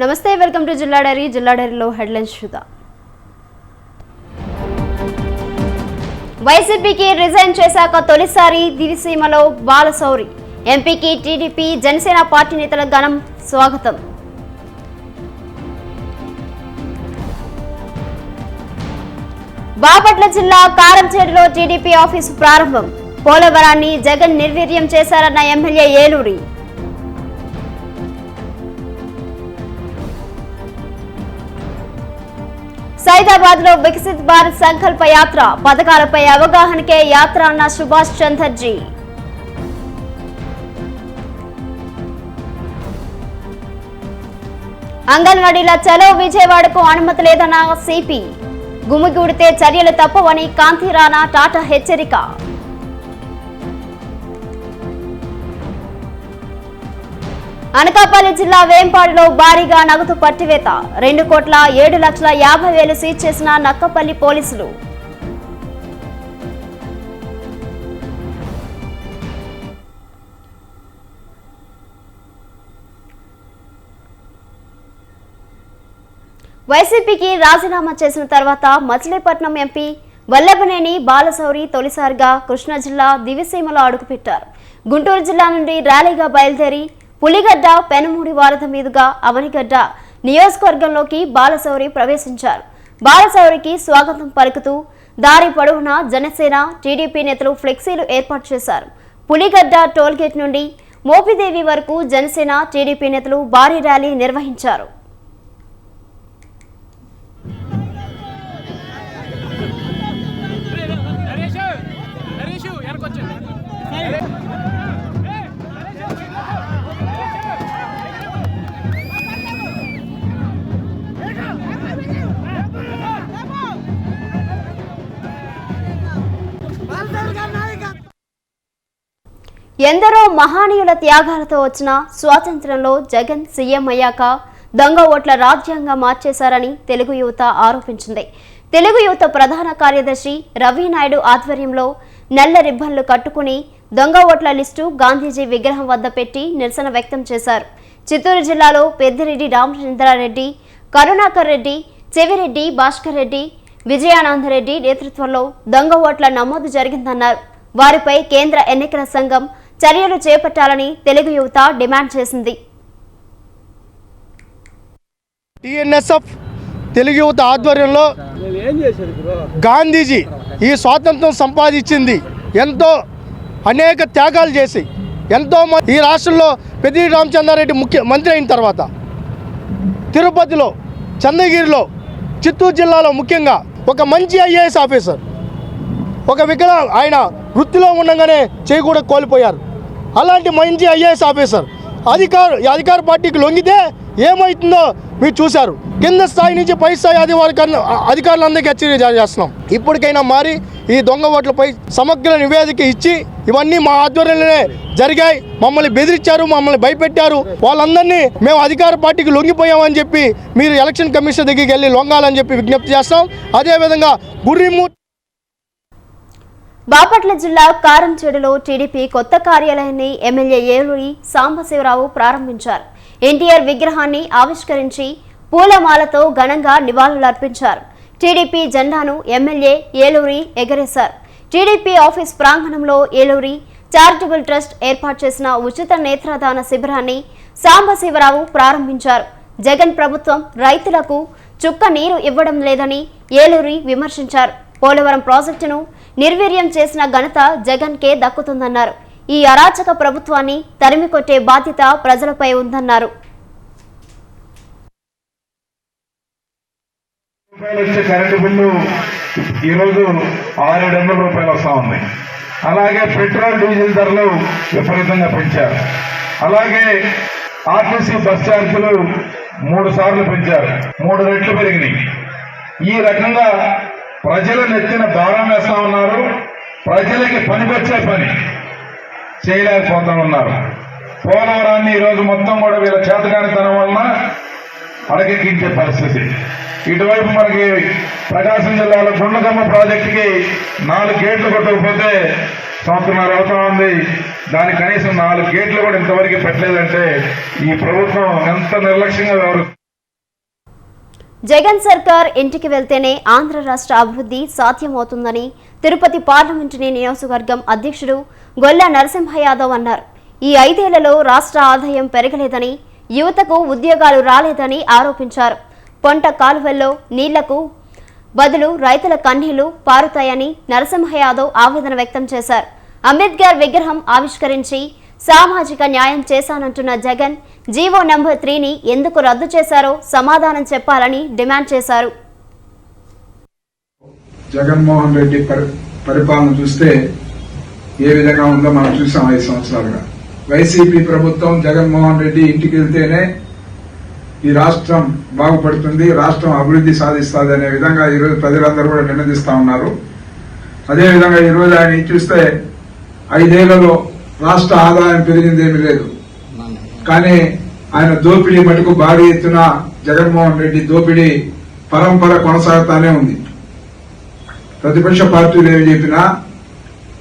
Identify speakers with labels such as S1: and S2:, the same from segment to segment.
S1: నమస్తే, welcome to జిల్లా dairy. జిల్లా డైరీలో హెడ్లైన్స్ చూద్దాం. వైసీపీకి రిజైన్ చేశాక తొలిసారి దివిసీమలో బాలశౌరి. ఎంపీకి టీడీపీ జనసేన పార్టీ నేతల ఘనం స్వాగతం. బాపట్ల జిల్లా కారంచేడులో టీడీపీ ఆఫీసు ప్రారంభం. పోలవరాన్ని జగన్ నిర్వీర్యం చేశారన్న ఎమ్మెల్యే ఏలూరి. సైదాబాద్ లో వికసిత్ భారత్ సంకల్ప యాత్ర. పథకాలపై అవగాహనకే యాత్ర అన్న సుభాష్ చంద్రజీ. అంగన్వాడీల చలో విజయవాడకు అనుమతి లేదన్న సిపి. గుమిగూడితే చర్యలు తప్పవని కాంతిరాణా టాటా హెచ్చరిక. అనకాపల్లి జిల్లా వేంపాడులో భారీగా నగదు పట్టివేత. 2,07,50,000 సీజ్ చేసిన నక్కపల్లి పోలీసులు. వైసీపీకి రాజీనామా చేసిన తర్వాత మచిలీపట్నం ఎంపీ వల్లభనేని బాలశౌరి తొలిసారిగా కృష్ణా జిల్లా దివిసీమలో అడుగుపెట్టారు. గుంటూరు జిల్లా నుండి ర్యాలీగా బయలుదేరి పులిగడ్డ పెనుమూడి వారధి మీదుగా అవనిగడ్డ నియోజకవర్గంలోకి బాలశౌరి ప్రవేశించారు. బాలశౌరికి స్వాగతం పలుకుతూ దారి పొడవునా జనసేన టీడీపీ నేతలు ఫ్లెక్సీలు ఏర్పాటు చేశారు. పులిగడ్డ టోల్గేట్ నుండి మోపిదేవి వరకు జనసేన టీడీపీ నేతలు భారీ ర్యాలీ నిర్వహించారు. ఎందరో మహానీయుల త్యాగాలతో వచ్చిన స్వాతంత్ర్యంలో జగన్ సీఎం అయ్యాక దొంగ ఓట్ల రాజ్యాంగం మార్చేశారని తెలుగు యువత ఆరోపించింది. తెలుగు యువత ప్రధాన కార్యదర్శి రవి నాయుడు ఆధ్వర్యంలో నల్ల రిబ్బన్లు కట్టుకుని దొంగ ఓట్ల లిస్టు గాంధీజీ విగ్రహం వద్ద పెట్టి నిరసన వ్యక్తం చేశారు. చిత్తూరు జిల్లాలో పెద్దిరెడ్డి రామచంద్రారెడ్డి, కరుణాకర్ రెడ్డి, చెవిరెడ్డి భాస్కర్ రెడ్డి, విజయానందరెడ్డి నేతృత్వంలో దొంగ ఓట్ల నమోదు జరిగిందన్నారు. వారిపై కేంద్ర ఎన్నికల సంఘం చర్యలు చేపట్టాలని తెలుగు యువత డిమాండ్ చేసింది.
S2: టీఎన్ఎస్ఎఫ్ తెలుగు యువత ఆధ్వర్యంలో గాంధీజీ ఈ స్వాతంత్రం సంపాదించింది ఎంతో అనేక త్యాగాలు చేసి ఎంతో ఈ రాష్ట్రంలో పెద్దిరెడ్డి రామచంద్రారెడ్డి ముఖ్యమంత్రి అయిన తర్వాత తిరుపతిలో, చంద్రగిరిలో, చిత్తూరు జిల్లాలో ముఖ్యంగా ఒక మంచి ఐఏఎస్ ఆఫీసర్ ఒక ఆయన వృత్తిలో ఉండగానే చేయి కూడా కోల్పోయారు. అలాంటి మంచి ఐఏఎస్ ఆఫీసర్ అధికార పార్టీకి లొంగితే ఏమవుతుందో మీరు చూశారు. కింద స్థాయి నుంచి పై స్థాయి అధికారులందరికీ హెచ్చరిక జారీ చేస్తున్నాం. ఇప్పటికైనా మారి ఈ దొంగ ఓట్లపై సమగ్ర నివేదిక ఇచ్చి ఇవన్నీ మా ఆధ్వర్యంలోనే జరిగాయి, మమ్మల్ని బెదిరించారు, మమ్మల్ని భయపెట్టారు, వాళ్ళందరినీ మేము అధికార పార్టీకి లొంగిపోయామని చెప్పి మీరు ఎలక్షన్ కమిషన్ దగ్గరికి వెళ్ళి లొంగాలని చెప్పి విజ్ఞప్తి చేస్తాం. అదేవిధంగా గుర్రిమూర్తి
S1: బాపట్ల జిల్లా కారంచేడులో టీడీపీ కొత్త కార్యాలయాన్ని ఎమ్మెల్యే ఏలూరి సాంబశివరావు ప్రారంభించారు. ఎన్టీఆర్ విగ్రహాన్ని ఆవిష్కరించి పూలమాలతో ఘనంగా నివాళులర్పించారు. టీడీపీ జెండాను ఎమ్మెల్యే ఏలూరి ఎగరేశారు. టీడీపీ ఆఫీస్ ప్రాంగణంలో ఏలూరి చారిటబుల్ ట్రస్ట్ ఏర్పాటు చేసిన ఉచిత నేత్రదాన శిబిరాన్ని సాంబశివరావు ప్రారంభించారు. జగన్ ప్రభుత్వం రైతులకు చుక్క నీరు ఇవ్వడం లేదని ఏలూరి విమర్శించారు. పోలవరం ప్రాజెక్టును నిర్వీర్యం చేసిన ఘనత జగన్కే దక్కుతుందన్నారు. ఈ అరాచక ప్రభుత్వాన్ని తరిమికొట్టే బాధ్యత ప్రజలపై ఉందన్నారు.
S3: కరెంటు బిల్లు ఈరోజు 600 రూపాయలు వస్తూ ఉంది. అలాగే పెట్రోల్ డీజిల్ ధరలు విపరీతంగా పెంచారు. అలాగే ఆర్టీసీ బస్ ఛార్జీలు 3 సార్లు పెంచారు, 3 రెట్లు పెరిగినాయి. ఈ రకంగా ప్రజల నెత్తిన భారం వేస్తా ఉన్నారు. ప్రజలకి పనికొచ్చే పని చేయలేకపోతా ఉన్నారు. పోలవరాన్ని ఈరోజు మొత్తం కూడా వీళ్ళ చేతకానితనం వలన అడగెక్కించే పరిస్థితి. ఇటువైపు మనకి ప్రకాశం జిల్లాలో గుండ్లకమ్మ ప్రాజెక్టుకి 4 గేట్లు కొట్టకపోతే సంవత్సరాలు అవుతా ఉంది. దానికి కనీసం 4 గేట్లు కూడా ఇంతవరకు పెట్టలేదంటే ఈ ప్రభుత్వం ఎంత నిర్లక్ష్యంగా వ్యవహరిస్తుంది.
S1: జగన్ సర్కార్ ఇంటికి వెళ్తేనే ఆంధ్ర రాష్ట్ర అభివృద్ధి సాధ్యమవుతుందని తిరుపతి పార్లమెంటు నియోజకవర్గం అధ్యక్షుడు గొల్ల నరసింహ యాదవ్ అన్నారు. ఈ 5 ఏళ్లలో రాష్ట్ర ఆదాయం పెరగలేదని, యువతకు ఉద్యోగాలు రాలేదని ఆరోపించారు. పొంట కాలువల్లో నీళ్లకు బదులు రైతుల కన్నీళ్లు పారుతాయని నరసింహ యాదవ్ ఆవేదన వ్యక్తం చేశారు. అంబేద్కర్ విగ్రహం ఆవిష్కరించి సామాజిక న్యాయం చేశానంటున్న జగన్ జీవో నంబర్ 3ని ఎందుకు రద్దు చేశారో సమాధానం చెప్పాలని డిమాండ్ చేశారు.
S4: జగన్మోహన్ రెడ్డి పరిపాలన చూస్తే ఏ విధంగా ఉందో మనం చూసాం 5 సంవత్సరాలుగా. వైసీపీ ప్రభుత్వం జగన్మోహన్ రెడ్డి ఇంటికి వెళ్తేనే ఈ రాష్ట్రం బాగుపడుతుంది, రాష్ట్రం అభివృద్ధి సాధిస్తుంది అనే విధంగా ఈరోజు ప్రజలందరూ కూడా నినదిస్తా ఉన్నారు. అదేవిధంగా ఈరోజు ఆయన చూస్తే 5 ఏళ్లలో రాష్ట్ర ఆదాయం పెరిగిందేమీ లేదు. కానీ ఆయన దోపిడీ మటుకు భారీ ఎత్తున జగన్మోహన్ రెడ్డి దోపిడీ పరంపర కొనసాగుతానే ఉంది. ప్రతిపక్ష పార్టీలు ఏమి చెప్పినా,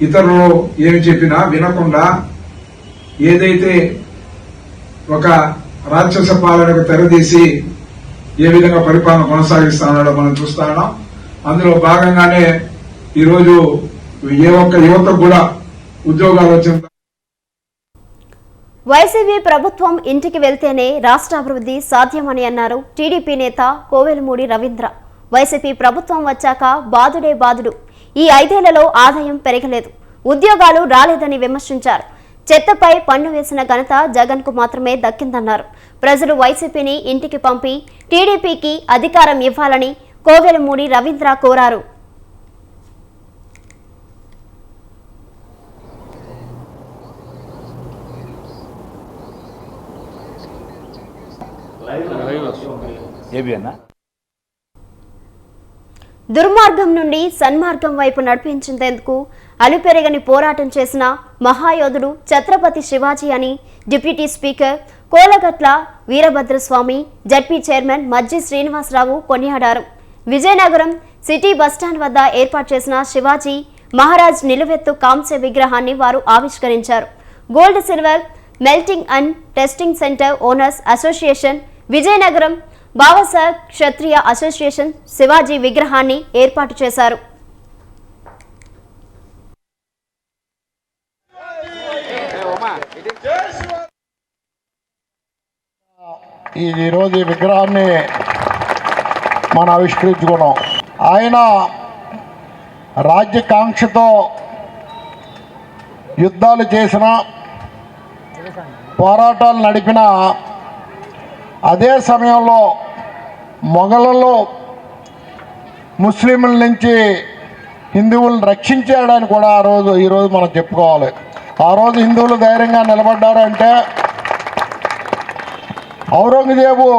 S4: ఇతరులు ఏమి చెప్పినా వినకుండా ఏదైతే ఒక రాక్షస పాలనకు తెరదీసి ఏ విధంగా పరిపాలన కొనసాగిస్తున్నాడో మనం చూస్తా ఉన్నాం. అందులో భాగంగానే ఈరోజు ఏ ఒక్క యువతకు కూడా ఉద్యోగాలు వచ్చిన
S1: వైసీపీ ప్రభుత్వం ఇంటికి వెళ్తేనే రాష్ట్ర అభివృద్ధి సాధ్యమని అన్నారు టీడీపీ నేత కోవెలమూడి రవీంద్ర. వైసీపీ ప్రభుత్వం వచ్చాక బాదుడే బాదుడు, ఈ 5 ఏళ్లలో ఆదాయం పెరగలేదు, ఉద్యోగాలు రాలేదని విమర్శించారు. చెత్తపై పన్ను వేసిన ఘనత జగన్ కు మాత్రమే దక్కిందన్నారు. ప్రజలు వైసీపీని ఇంటికి పంపి టీడీపీకి అధికారం ఇవ్వాలని కోవెలమూడి రవీంద్ర కోరారు. దుర్మార్గం నుండి సన్మార్గం వైపు నడిపించేందుకు అలుపెరగని పోరాటం చేసిన మహాయోధుడు ఛత్రపతి శివాజీ అని deputy speaker Kolagatla Veerabhadraswamy, ZP chairman Majji Srinivasarao కొనియాడారు. విజయనగరం సిటీ బస్టాండ్ వద్ద ఏర్పాటు చేసిన శివాజీ మహారాజ్ నిలువెత్తు కాంస్య విగ్రహాన్ని వారు ఆవిష్కరించారు. Gold silver melting and testing centre owners association, Vizianagaram Bhausaheb Kshatriya association Shivaji విగ్రహాన్ని ఏర్పాటు చేశారు.
S5: ఈరోజు ఈ విగ్రహాన్ని మనం ఆవిష్కరించుకున్నాం. ఆయన రాజ్యకాంక్షతో యుద్ధాలు చేసిన, పోరాటాలు నడిపిన, అదే సమయంలో మొఘలులు ముస్లింల నుంచి హిందువులను రక్షించాడని కూడా ఈరోజు మనం చెప్పుకోవాలి. ఆ రోజు హిందువులు ధైర్యంగా నిలబడ్డారు అంటే ఔరంగజేబు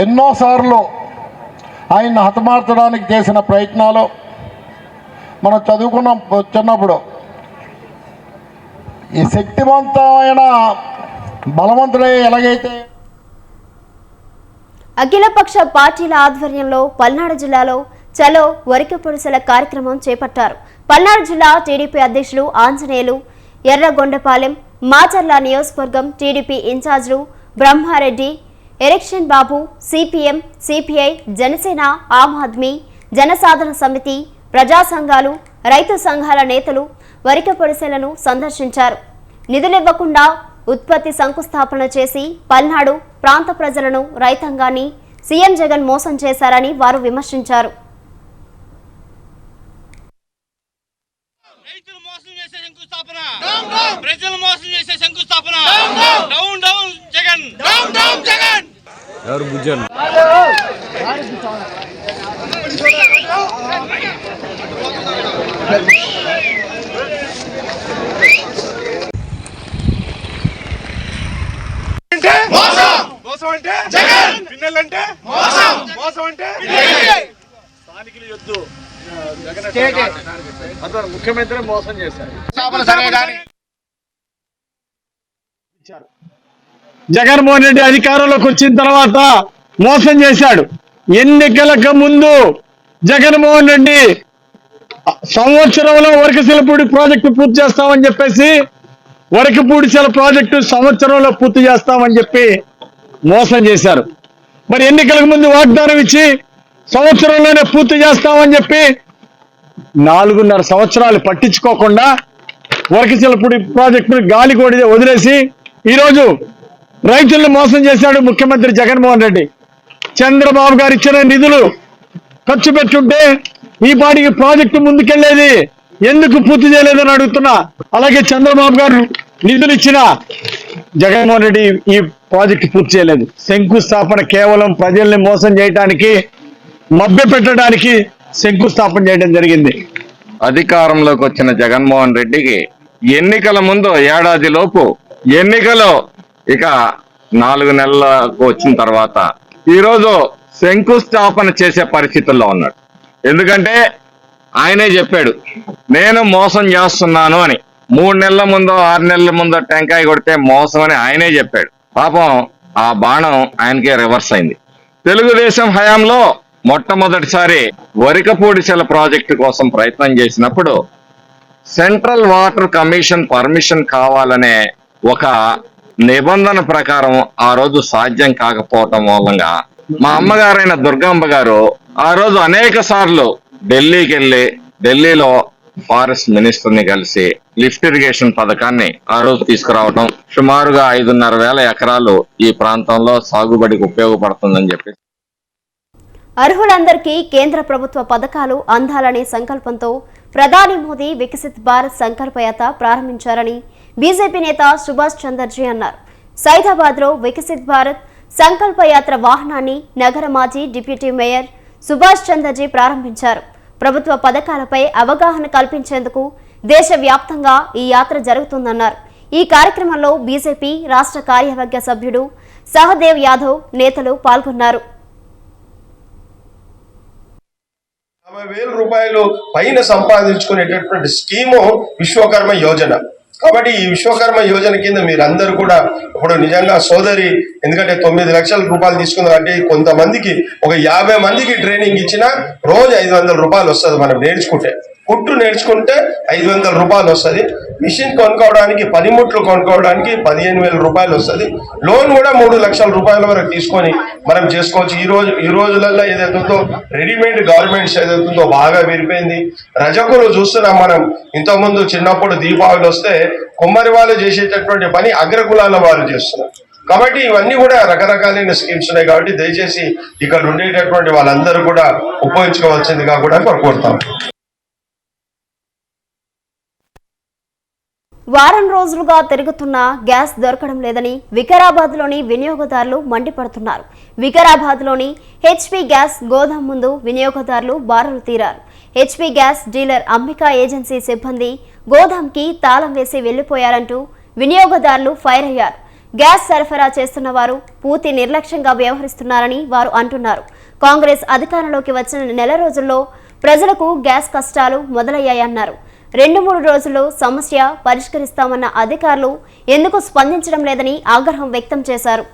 S5: ఎన్నోసార్లు ఆయన్ని హతమార్చడానికి చేసిన ప్రయత్నాలు మనం చదువుకున్నాం చిన్నప్పుడు. ఈ శక్తివంతమైన బలవంతుడే ఎలాగైతే
S1: అఖిలపక్ష పార్టీల ఆధ్వర్యంలో పల్నాడు జిల్లాలో చలో వరికి పొడిసెల కార్యక్రమం చేపట్టారు. పల్నాడు జిల్లా టీడీపీ అధ్యక్షులు ఆంజనేయులు, ఎర్రగొండపాలెం, మాచర్ల నియోజకవర్గం టీడీపీ ఇన్ఛార్జీలు బ్రహ్మారెడ్డి, ఎలక్షన్ బాబు, సిపిఎం, సిపిఐ, జనసేన, ఆమ్ ఆద్మీ, జనసాధన సమితి, ప్రజా సంఘాలు, రైతు సంఘాల నేతలు వరికి పొడిసెలను సందర్శించారు. నిధులివ్వకుండా ఉత్పత్తి శంకుస్థాపన చేసి పల్నాడు ప్రాంత ప్రజలను, రైతాంగాన్ని సీఎం జగన్ మోసం చేశారని వారు విమర్శించారు.
S2: ముఖ్యమంత్రి మోసం చేశారు. జగన్మోహన్ రెడ్డి అధికారంలోకి వచ్చిన తర్వాత మోసం చేశాడు. ఎన్నికలకు ముందు జగన్మోహన్ రెడ్డి సంవత్సరంలో వరకశిలపూడి ప్రాజెక్టు పూర్తి చేస్తామని చెప్పేసి వరకపూడిశల ప్రాజెక్టు సంవత్సరంలో పూర్తి చేస్తామని చెప్పి మోసం చేశారు.
S6: మరి ఎన్నికలకు ముందు వాగ్దానం ఇచ్చి సంవత్సరంలోనే పూర్తి చేస్తామని చెప్పి 4.5 సంవత్సరాలు పట్టించుకోకుండా వరకచిలపూడి ప్రాజెక్టును గాలి కొడి వదిలేసి ఈరోజు రైతులను మోసం చేశాడు ముఖ్యమంత్రి జగన్మోహన్ రెడ్డి. చంద్రబాబు గారు ఇచ్చిన నిధులు ఖర్చు పెట్టుంటే ఈ పాటికి ప్రాజెక్టు ముందుకెళ్లేది, ఎందుకు పూర్తి చేయలేదని అడుగుతున్నా. అలాగే చంద్రబాబు గారు నిధులు ఇచ్చిన జగన్మోహన్ రెడ్డి ఈ ప్రాజెక్టు పూర్తి చేయలేదు. శంకుస్థాపన కేవలం ప్రజల్ని మోసం చేయడానికి, మభ్య పెట్టడానికి శంకుస్థాపన చేయడం జరిగింది.
S7: అధికారంలోకి వచ్చిన జగన్మోహన్ రెడ్డికి ఎన్నికల ముందు ఏడాది లోపు, ఎన్నికలు ఇక 4 నెలలకు వచ్చిన తర్వాత ఈరోజు శంకుస్థాపన చేసే పరిస్థితుల్లో ఉన్నాడు. ఎందుకంటే ఆయనే చెప్పాడు నేను మోసం చేస్తున్నాను అని. 3 నెలల ముందో 6 నెలల ముందో టెంకాయ కొడితే మోసం అని ఆయనే చెప్పాడు. పాపం ఆ బాణం ఆయనకే రివర్స్ అయింది. తెలుగుదేశం హయాంలో మొట్టమొదటిసారి వరికపూడిచెల ప్రాజెక్టు కోసం ప్రయత్నం చేసినప్పుడు సెంట్రల్ వాటర్ కమిషన్ పర్మిషన్ కావాలనే ఒక నిబంధన ప్రకారం ఆ రోజు సాధ్యం కాకపోవటం మూలంగా మా అమ్మగారైన దుర్గాంబ గారు ఆ రోజు అనేక సార్లు ఢిల్లీకి వెళ్ళి ఢిల్లీలో ఫారెస్ట్ మినిస్టర్ ని కలిసి లిఫ్ట్ ఇరిగేషన్ పథకాన్ని ఆ రోజు తీసుకురావటం, సుమారుగా 5,500 ఎకరాలు ఈ ప్రాంతంలో సాగుబడికి ఉపయోగపడుతుందని చెప్పి
S1: అర్హులందరికీ కేంద్ర ప్రభుత్వ పథకాలు అందాలనే సంకల్పంతో ప్రధాని మోదీ వికసిత్ భారత్ సంకల్పయాత్ర ప్రారంభించారని బీజేపీ నేత సుభాష్ చంద్రజీ అన్నారు. సైదాబాద్లో వికసిత్ భారత్ సంకల్పయాత్ర వాహనాన్ని నగర మాజీ డిప్యూటీ మేయర్ సుభాష్ చంద్రజీ ప్రారంభించారు. ప్రభుత్వ పథకాలపై అవగాహన కల్పించేందుకు దేశవ్యాప్తంగా ఈ యాత్ర జరుగుతుందన్నారు. ఈ కార్యక్రమంలో బీజేపీ రాష్ట్ర కార్యవర్గ సభ్యుడు సహదేవ్ యాదవ్ నేతలు పాల్గొన్నారు.
S8: 50,000 రూపాయలు పైన సంపాదించుకునేటటువంటి స్కీము విశ్వకర్మ యోజన. కాబట్టి ఈ విశ్వకర్మ యోజన కింద మీరందరూ కూడా ఇప్పుడు నిజంగా సోదరి, ఎందుకంటే 9 లక్షల రూపాయలు తీసుకున్నారు అంటే కొంతమందికి ఒక 50 మందికి ట్రైనింగ్ ఇచ్చినా రోజు 500 రూపాయలు వస్తుంది. మనం నేర్చుకుంటే కుట్టు నేర్చుకుంటే 500 రూపాయలు వస్తుంది. మిషన్ కొనుక్కోవడానికి, పనిముట్లు కొనుక్కోవడానికి 15,000 రూపాయలు వస్తుంది. లోన్ కూడా 3 లక్షల రూపాయల వరకు తీసుకొని మనం చేసుకోవచ్చు. ఈ రోజులలో ఏదైతుందో రెడీమేడ్ గార్మెంట్స్ ఏదైతుందో బాగా పెరిగిపోయింది. రజకులు చూస్తున్నాం మనం. ఇంతకుముందు చిన్నప్పుడు దీపావళి వస్తే కుమ్మరి వాళ్ళు చేసేటటువంటి పని అగ్రకులాల వాళ్ళు చేస్తున్నారు. కాబట్టి ఇవన్నీ కూడా రకరకాలైన స్కీమ్స్ ఉన్నాయి. కాబట్టి దయచేసి ఇక్కడ ఉండేటటువంటి వాళ్ళందరూ కూడా ఉపయోగించుకోవాల్సిందిగా కూడా కోరుతాం.
S1: వారం రోజులుగా తిరుగుతున్న గ్యాస్ దొరకడం లేదని వికారాబాద్లోని వినియోగదారులు మండిపడుతున్నారు. వికారాబాద్లోని హెచ్పీ గ్యాస్ గోదాం ముందు వినియోగదారులు బారులు తీరారు. HP gas dealer Ambika agency సిబ్బంది గోదాంకి తాళం వేసి వెళ్లిపోయారంటూ వినియోగదారులు ఫైర్ అయ్యారు. గ్యాస్ సరఫరా చేస్తున్న వారు పూర్తి నిర్లక్ష్యంగా వ్యవహరిస్తున్నారని వారు అంటున్నారు. కాంగ్రెస్ అధికారంలోకి వచ్చిన నెల రోజుల్లో ప్రజలకు గ్యాస్ కష్టాలు మొదలయ్యాయన్నారు. 2-3 రోజుల్లో సమస్య పరిష్కరిస్తామన్న అధికారులు ఎందుకు స్పందించడం లేదని ఆగ్రహం వ్యక్తం చేశారు.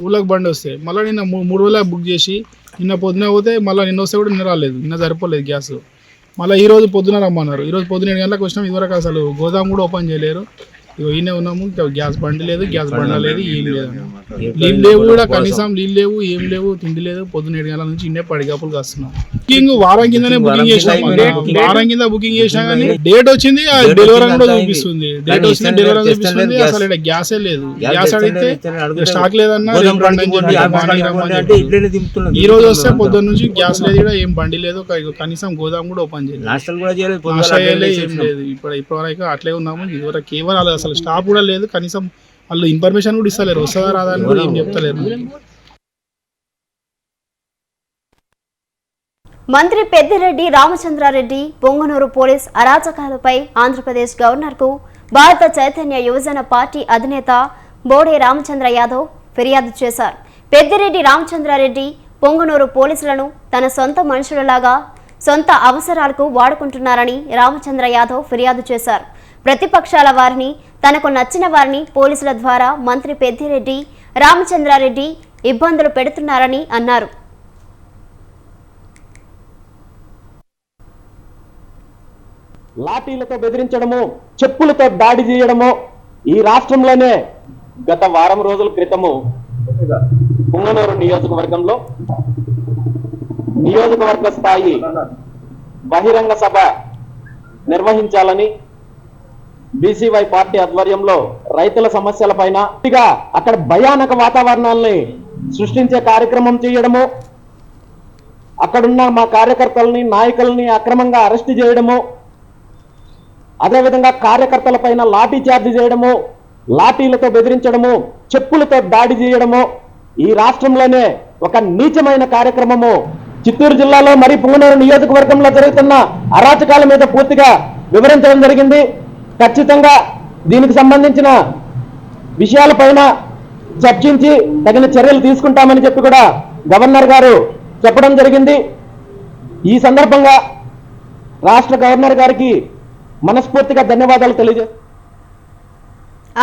S9: ఊళ్ళకి బండి వస్తే మళ్ళీ నిన్న 3 రోజులు బుక్ చేసి నిన్న పొద్దున పోతే మళ్ళీ నిన్న వస్తే కూడా నిన్న రాలేదు. నిన్న సరిపోలేదు గ్యాస్. మళ్ళీ ఈ రోజు పొద్దున రమ్మన్నారు. ఈరోజు పొద్దున 7 గంటలకు వచ్చినాం. ఇదివరకు అసలు గోదాం కూడా ఓపెన్ చేయలేరు. ఈయనే ఉన్నాము. గ్యాస్ బండి లేదు, గ్యాస్ బండ లేదు, ఏం లేదు. నీళ్ళు లేవు కూడా, కనీసం నీళ్ళు లేవు, ఏం లేవు, తిండి లేదు. పొద్దున్న 7 గంటల నుంచి ఇన్నే పడిగాపులు కాస్తున్నాం. బుకింగ్ వారం కిందనే బుకింగ్ చేసినాం. వారం కింద బుకింగ్ చేసినా కానీ డేట్ వచ్చింది, డెలివరీ కూడా చూపిస్తుంది. డేట్ వచ్చింది, డెలివరీ చూపిస్తుంది. అసలు ఇక్కడ గ్యాసే లేదు. గ్యాస్ అడిగితే స్టాక్ లేదన్నా ఈ రోజు వస్తే పొద్దున్న నుంచి గ్యాస్ లేదు, ఇక్కడ ఏం బండి లేదు, కనీసం గోదాం కూడా ఓపెన్ చేయలేదు. ఏం లేదు. ఇప్పటివరకు అట్లే ఉన్నాము. ఇదివరకు కేవలం అసలు స్టాప్ కూడా లేదు. కనీసం వాళ్ళు ఇన్ఫర్మేషన్ కూడా ఇస్తలేరు. వస్తుందా రాదా అని కూడా ఏం చెప్తలేరు.
S1: మంత్రి పెద్దిరెడ్డి రామచంద్రారెడ్డి పొంగనూరు పోలీస్ అరాచకాలపై ఆంధ్రప్రదేశ్ గవర్నర్కు భారత చైతన్య యువజన పార్టీ అధినేత బోడే రామచంద్ర యాదవ్ ఫిర్యాదు చేశారు. పెద్దిరెడ్డి రామచంద్రారెడ్డి పొంగనూరు పోలీసులను తన సొంత మనుషులలాగా సొంత అవసరాలకు వాడుకుంటున్నారని రామచంద్ర యాదవ్ ఫిర్యాదు చేశారు. ప్రతిపక్షాల వారిని, తనకు నచ్చిన వారిని పోలీసుల ద్వారా మంత్రి పెద్దిరెడ్డి రామచంద్రారెడ్డి ఇబ్బందులు పెడుతున్నారని అన్నారు.
S10: లాఠీలతో బెదిరించడము, చెప్పులతో దాడి చేయడము ఈ రాష్ట్రంలోనే గత వారం రోజుల క్రితము పుంగనూరు నియోజకవర్గంలో నియోజకవర్గ స్థాయి బహిరంగ సభ నిర్వహించాలని బీసీవై పార్టీ ఆధ్వర్యంలో రైతుల సమస్యలపైన అక్కడ భయానక వాతావరణాన్ని సృష్టించే కార్యక్రమం చేయడము, అక్కడున్న మా కార్యకర్తలని నాయకులని అక్రమంగా అరెస్ట్ చేయడము, అదేవిధంగా కార్యకర్తలపైన లాఠీ చార్జ్ చేయడము, లాఠీలతో బెదిరించడము, చెప్పులతో దాడి చేయడము ఈ రాష్ట్రంలోనే ఒక నీచమైన కార్యక్రమము చిత్తూరు జిల్లాలో మరి పుంగనూరు నియోజకవర్గంలో జరుగుతున్న అరాచకాల మీద పూర్తిగా వివరించడం జరిగింది. ఖచ్చితంగా దీనికి సంబంధించిన విషయాలపైన చర్చించి తగిన చర్యలు తీసుకుంటామని చెప్పి కూడా గవర్నర్ గారు చెప్పడం జరిగింది. ఈ సందర్భంగా రాష్ట్ర గవర్నర్ గారికి మనస్ఫూర్తిగా ధన్యవాదాలు తెలియజేస్తాను.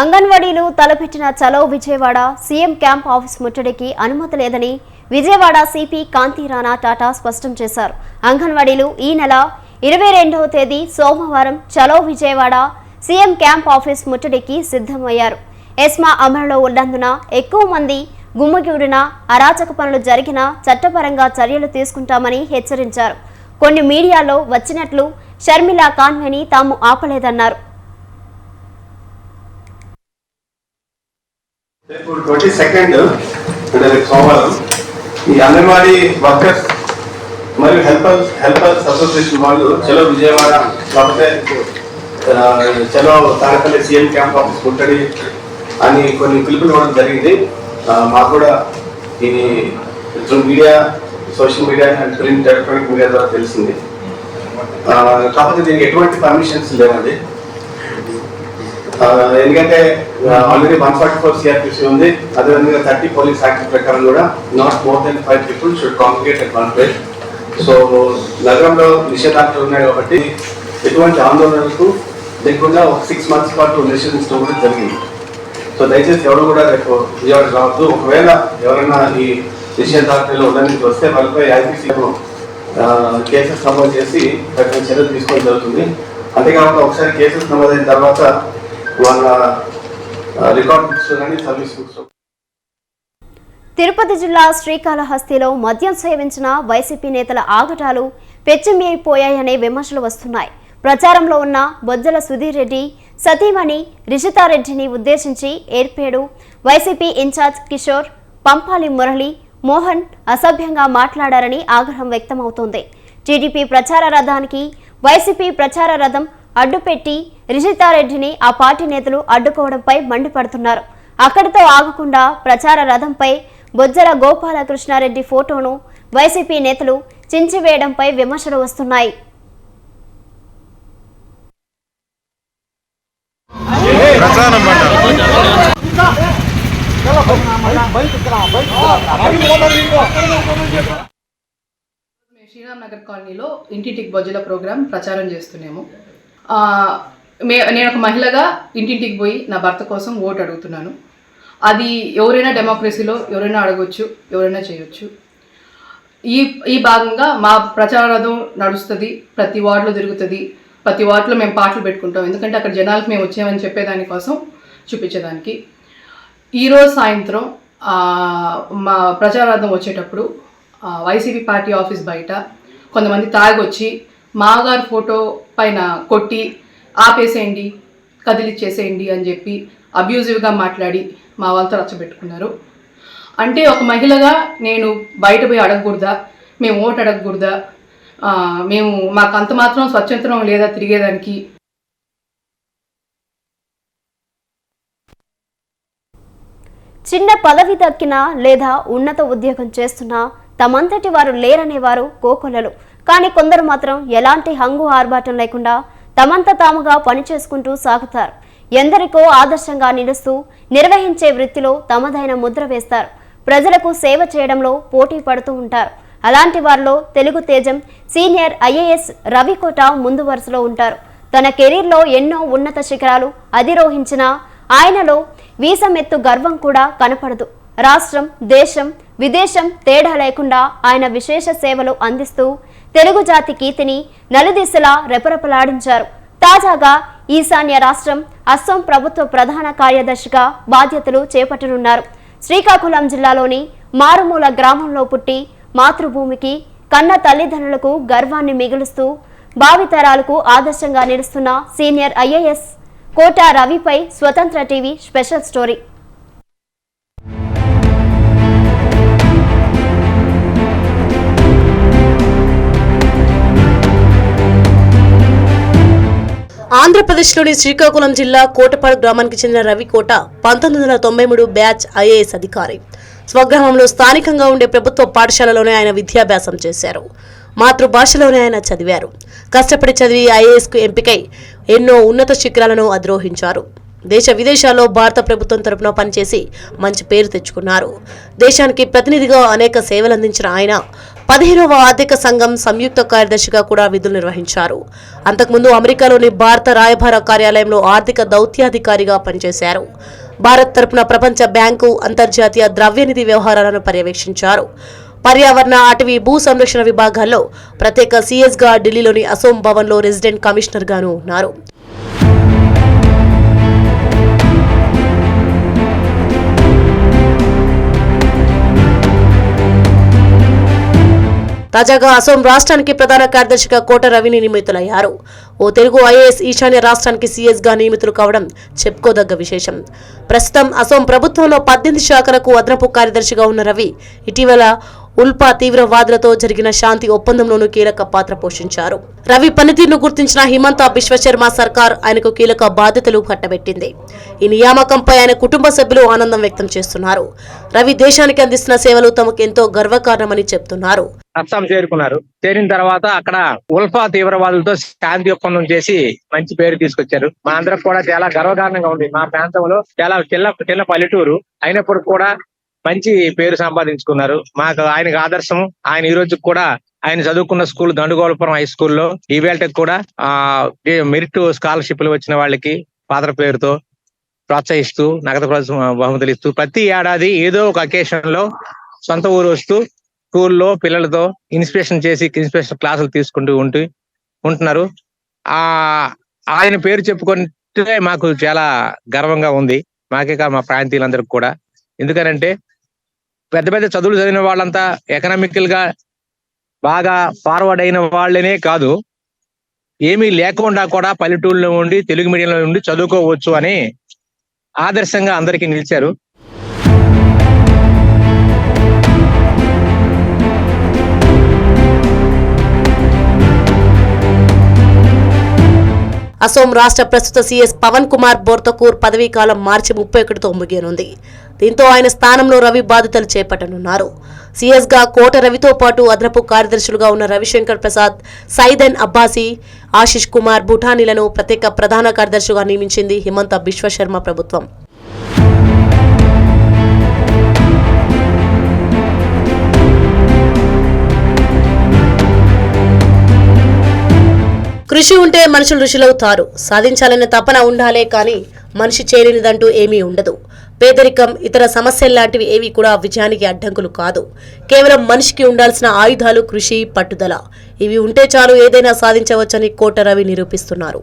S1: అంగన్వాడీలు తలపెట్టిన చలో విజయవాడ సీఎం క్యాంప్ ఆఫీస్ ముట్టడికి అనుమతి లేదని విజయవాడ సిపి కాంతి రాణా టాటా స్పష్టం చేశారు. అంగన్వాడీలు ఈ నెల 22వ తేదీ సోమవారం చలో విజయవాడ సీఎం క్యాంప్ ఆఫీస్ ముట్టడికి సిద్ధమయ్యారు. ఎస్మా అమలులో ఉన్నందున ఎక్కువ మంది గుమ్మగూడిన అరాచక పనులు జరిగినా చట్టపరంగా చర్యలు తీసుకుంటామని హెచ్చరించారు. కొన్ని మీడియాలో వచ్చినట్లు షర్మిలా కాన్వేని తాము ఆపలేదన్నారు.
S11: 22nd అంటే సోమవారం ఈ అంగన్వాడీ వర్కర్స్ మరియు హెల్పర్స్ అసోసియేషన్ వాళ్ళు చలో విజయవాడ లేకపోతే చలో తాడపల్లి సీఎం క్యాంప్ ఆఫీస్ ముట్టడి అని కొన్ని పిలుపులు ఇవ్వడం జరిగింది. మాకు కూడా ఇది media, social media and print electronic media ద్వారా తెలిసింది. కాకపోతే దీనికి ఎటువంటి పర్మిషన్స్ లేవండి. ఎందుకంటే ఆల్రెడీ 144 సిఆర్పిసి ఉంది. అదేవిధంగా 30 పోలీస్ యాక్ట్ ప్రకారం కూడా not more than 5 people should congregate at one place. So నగరంలో నిషేధాజ్ఞలు ఉన్నాయి కాబట్టి ఎటువంటి ఆందోళనలకు లేకుండా ఒక 6 months పాటు నిషేధించడం కూడా జరిగింది. సో దయచేసి ఎవరు కూడా రేపు విజయవాడ రావద్దు. ఒకవేళ ఎవరైనా ఈ నిషేధాజ్ఞలో ఉండడానికి వస్తే వాళ్ళపై ఐపీసీలో కేసెస్ నమోదు చేసి తగిన చర్యలు తీసుకోవడం జరుగుతుంది. అంతేకాకుండా ఒకసారి కేసెస్ నమోదైన తర్వాత వాళ్ళ రికార్డ్ బుక్స్ కానీ సర్వీస్ బుక్స్.
S1: తిరుపతి జిల్లా శ్రీకాళహస్తిలో మద్యం సేవించిన వైసీపీ నేతల ఆగటాలు పెచ్చిమీరిపోయాయనే విమర్శలు వస్తున్నాయి. ప్రచారంలో ఉన్న బొజ్జల సుధీర్ రెడ్డి సతీమణి రిషితారెడ్డిని ఉద్దేశించి ఏర్పేడు వైసీపీ ఇన్ఛార్జ్ కిషోర్, పంపాలి మురళి, మోహన్ అసభ్యంగా మాట్లాడారని ఆగ్రహం వ్యక్తమవుతోంది. టీడీపీ ప్రచార రథానికి వైసీపీ ప్రచార రథం అడ్డుపెట్టి రిషితారెడ్డిని ఆ పార్టీ నేతలు అడ్డుకోవడంపై మండిపడుతున్నారు. అక్కడితో ఆగకుండా ప్రచార రథంపై బొజ్జల గోపాలకృష్ణారెడ్డి ఫోటోను వైసీపీ నేతలు చించివేయడంపై విమర్శలు వస్తున్నాయి.
S12: శ్రీరామ్ నగర్ కాలనీలో ఇంటింటికి బొజ్జల ప్రోగ్రాం ప్రచారం చేస్తున్నాము. నేను ఒక మహిళగా ఇంటింటికి పోయి నా భర్త కోసం ఓటు అడుగుతున్నాను. అది ఎవరైనా డెమోక్రసీలో ఎవరైనా అడగొచ్చు, ఎవరైనా చేయొచ్చు. ఈ భాగంగా మా ప్రచారం నడుస్తుంది, ప్రతి వార్డులో తిరుగుతుంది, ప్రతి వార్డులో మేము పాటలు పెట్టుకుంటాం. ఎందుకంటే అక్కడ జనాలకు మేము వచ్చామని చెప్పేదానికోసం, చూపించేదానికి. ఈరోజు సాయంత్రం మా ప్రచారార్థం వచ్చేటప్పుడు వైసీపీ పార్టీ ఆఫీస్ బయట కొంతమంది తాగొచ్చి మాగారు ఫోటో పైన కొట్టి ఆపేసేయండి, కదిలిచ్చేసేయండి అని చెప్పి అబ్యూజివ్గా మాట్లాడి మా వాళ్ళతో రచ్చబెట్టుకున్నారు. అంటే ఒక మహిళగా నేను బయట పోయి అడగకూడదా, మేము ఓటు అడగకూడదా, మాకు అంత మాత్రం స్వతంత్రం లేదా తిరిగేదానికి?
S1: చిన్న పదవి దక్కినా లేదా ఉన్నత ఉద్యోగం చేస్తున్నా తమంతటి వారు లేరనేవారు కోకొల్లలు. కానీ కొందరు మాత్రం ఎలాంటి హంగు ఆర్భాటం లేకుండా తమంత తాముగా పనిచేసుకుంటూ సాగుతారు. ఎందరికో ఆదర్శంగా నిలుస్తూ నిర్వహించే వృత్తిలో తమదైన ముద్ర వేస్తారు. ప్రజలకు సేవ చేయడంలో పోటీ పడుతూ ఉంటారు. అలాంటి వారిలో తెలుగు తేజం సీనియర్ ఐఏఎస్ రవికోట ముందు వరుసలో ఉంటారు. తన కెరీర్లో ఎన్నో ఉన్నత శిఖరాలు అధిరోహించిన ఆయనలో వీసమెత్తు గర్వం కూడా కనపడదు. రాష్ట్రం, దేశం, విదేశం తేడా లేకుండా ఆయన విశేష సేవలు అందిస్తూ తెలుగు జాతి కీర్తిని నలుదిశలా రెపరెపలాడించారు. తాజాగా ఈశాన్య రాష్ట్రం అస్సాం ప్రభుత్వ ప్రధాన కార్యదర్శిగా బాధ్యతలు చేపట్టనున్నారు. శ్రీకాకుళం జిల్లాలోని మారుమూల గ్రామంలో పుట్టి మాతృభూమికి కన్న తల్లిదండ్రులకు గర్వాన్ని మిగులుస్తూ భావితరాలకు ఆదర్శంగా నిలుస్తున్న సీనియర్ ఐఏఎస్ కోట రవిపై స్వతంత్ర టీవీ స్పెషల్ స్టోరీ.
S13: ఆంధ్రప్రదేశ్లోని శ్రీకాకుళం జిల్లా కోటపాడు గ్రామానికి చెందిన రవి కోట 1993 బ్యాచ్ ఐఏఎస్ అధికారి. స్వగ్రామంలో స్థానికంగా ఉండే ప్రభుత్వ పాఠశాలలోనే ఆయన విద్యాభ్యాసం చేశారు. మాతృభాషలోనే ఆయన చదివారు. కష్టపడి చదివి ఐఏఎస్కు ఎంపికై ఎన్నో ఉన్నత శిఖరాలను అధిరోహించారు. దేశ విదేశాల్లో భారత ప్రభుత్వం తరపున పనిచేసి మంచి పేరు తెచ్చుకున్నారు. దేశానికి ప్రతినిధిగా అనేక సేవలందించిన ఆయన 15వ ఆర్థిక సంఘం సంయుక్త కార్యదర్శిగా కూడా విధులు నిర్వహించారు. అంతకుముందు అమెరికాలోని భారత రాయబార కార్యాలయంలో ఆర్థిక దౌత్యాధికారిగా పనిచేశారు. భారత్ తరపున ప్రపంచ బ్యాంకు, అంతర్జాతీయ ద్రవ్యనిధి వ్యవహారాలను పర్యవేక్షించారు. పర్యావరణ, అటవీ, భూ సంరక్షణ విభాగాల్లో ప్రత్యేక సీఎస్గా ఢిల్లీలోని అసోం భవన్లో రెసిడెంట్ కమిషనర్గాను ఉన్నారు. తాజాగా అసోం రాష్ట్రానికి ప్రధాన కార్యదర్శిగా కోట రవిని నియమితులయ్యారు. ఓ తెలుగు ఐఏఎస్ ఈశాన్య రాష్ట్రానికి సీఎస్గా నియమితులు కావడం చెప్పుకోదగ్గ విశేషం. ప్రస్తుతం అసోం ప్రభుత్వంలో 18 శాఖలకు అదనపు కార్యదర్శిగా ఉన్న రవి ఇటీవల ఉల్పా తీవ్రవాదులతో జరిగిన శాంతి ఒప్పందంలోనూ కీలక పాత్ర పోషించారు. రవి పనితీరును గుర్తించిన హిమంత బిశ్వశర్మ సర్కార్ ఆయనకు కీలక బాధ్యతలు కట్టబెట్టింది. ఈ నియామకంపై ఆయన కుటుంబ సభ్యులు ఆనందం వ్యక్తం చేస్తున్నారు. రవి దేశానికి అందిస్తున్న సేవలు తమకు ఎంతో గర్వకారణమని చెప్తున్నారు.
S14: అస్సాం చేరుకున్నారు. చేరిన తర్వాత అక్కడ ఉల్ఫా తీవ్రవాదులతో శాంతి ఒప్పందం చేసి మంచి పేరు తీసుకొచ్చారు. మా అందరికి కూడా చాలా గర్వకారణంగా ఉంది. మా ప్రాంతంలో చాలా చిన్న పల్లెటూరు అయినప్పుడు కూడా మంచి పేరు సంపాదించుకున్నారు. మాకు ఆయనకు ఆదర్శం. ఆయన ఈ రోజు కూడా ఆయన చదువుకున్న స్కూల్ దండుగోళపురం హై స్కూల్లో ఈవేళకి కూడా మెరిట్ స్కాలర్షిప్లు వచ్చిన వాళ్ళకి ఫాదర్ పేరుతో ప్రోత్సహిస్తూ నగదు బహుమతులు ఇస్తూ ప్రతి ఏడాది ఏదో ఒక అకేషన్ లో సొంత ఊరు వస్తూ స్కూల్లో పిల్లలతో ఇన్స్పిరేషన్ చేసి ఇన్స్పిరేషన్ క్లాసులు తీసుకుంటూ ఉంటున్నారు. ఆయన పేరు చెప్పుకుంటే మాకు చాలా గర్వంగా ఉంది. మాకే కాదు, మా ప్రాంతీయులందరికీ కూడా. ఎందుకనంటే పెద్ద పెద్ద చదువులు చదివిన వాళ్ళంతా ఎకనామికల్ గా బాగా ఫార్వర్డ్ అయిన వాళ్ళనే కాదు, ఏమీ లేకుండా కూడా పల్లెటూళ్ళలో ఉండి తెలుగు మీడియంలో ఉండి చదువుకోవచ్చు అని ఆదర్శంగా అందరికీ నిలిచారు.
S13: అసోం రాష్ట్ర ప్రస్తుత సీఎస్ పవన్ కుమార్ బోర్తకూర్ పదవీ కాలం మార్చి 31తో ముగియనుంది. దీంతో ఆయన స్థానంలో రవి బాధ్యతలు చేపట్టనున్నారు. సీఎస్గా కోట రవితో పాటు అదనపు కార్యదర్శులుగా ఉన్న రవిశంకర్ ప్రసాద్, సైదన్ అబ్బాసీ, ఆశిష్ కుమార్ భూటానీలను ప్రత్యేక ప్రధాన కార్యదర్శిగా నియమించింది హిమంత బిశ్వశర్మ ప్రభుత్వం. కృషి ఉంటే మనుషులు ఋషులవుతారు. సాధించాలనే తపన ఉండాలే కానీ మనిషి చేయలేనిదంటూ ఏమీ ఉండదు. పేదరికం, ఇతర సమస్యల్లాంటివి ఏవి కూడా విజయానికి అడ్డంకులు కాదు. కేవలం మనిషికి ఉండాల్సిన ఆయుధాలు కృషి, పట్టుదల. ఇవి ఉంటే చాలు ఏదైనా సాధించవచ్చని కోట రవి నిరూపిస్తున్నారు.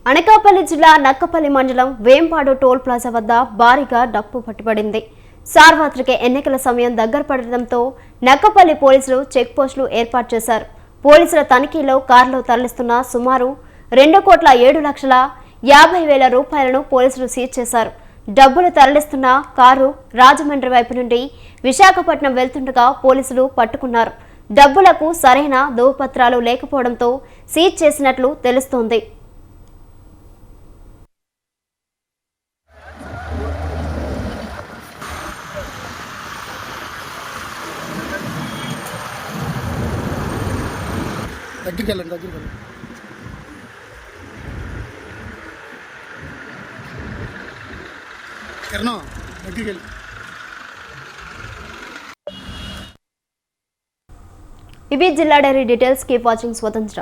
S1: అనకాపల్లి జిల్లా నక్కపల్లి మండలం వేంపాడు టోల్ ప్లాజా వద్ద భారీగా డప్పు పట్టుబడింది. సార్వత్రిక ఎన్నికల సమయం దగ్గర పడడంతో నక్కపల్లి పోలీసులు చెక్ పోస్టులు ఏర్పాటు చేశారు. పోలీసుల తనిఖీలో కారులో తరలిస్తున్న సుమారు 2,07,50,000 రూపాయలను పోలీసులు సీజ్ చేశారు. డబ్బులు తరలిస్తున్న కారు రాజమండ్రి వైపు నుండి విశాఖపట్నం వెళ్తుండగా పోలీసులు పట్టుకున్నారు. డబ్బులకు సరైన ధృవపత్రాలు లేకపోవడంతో సీజ్ చేసినట్లు తెలుస్తోంది. ఇవి జిల్లా డైరీ డీటెయిల్స్. కీప్ వాచింగ్ స్వతంత్ర.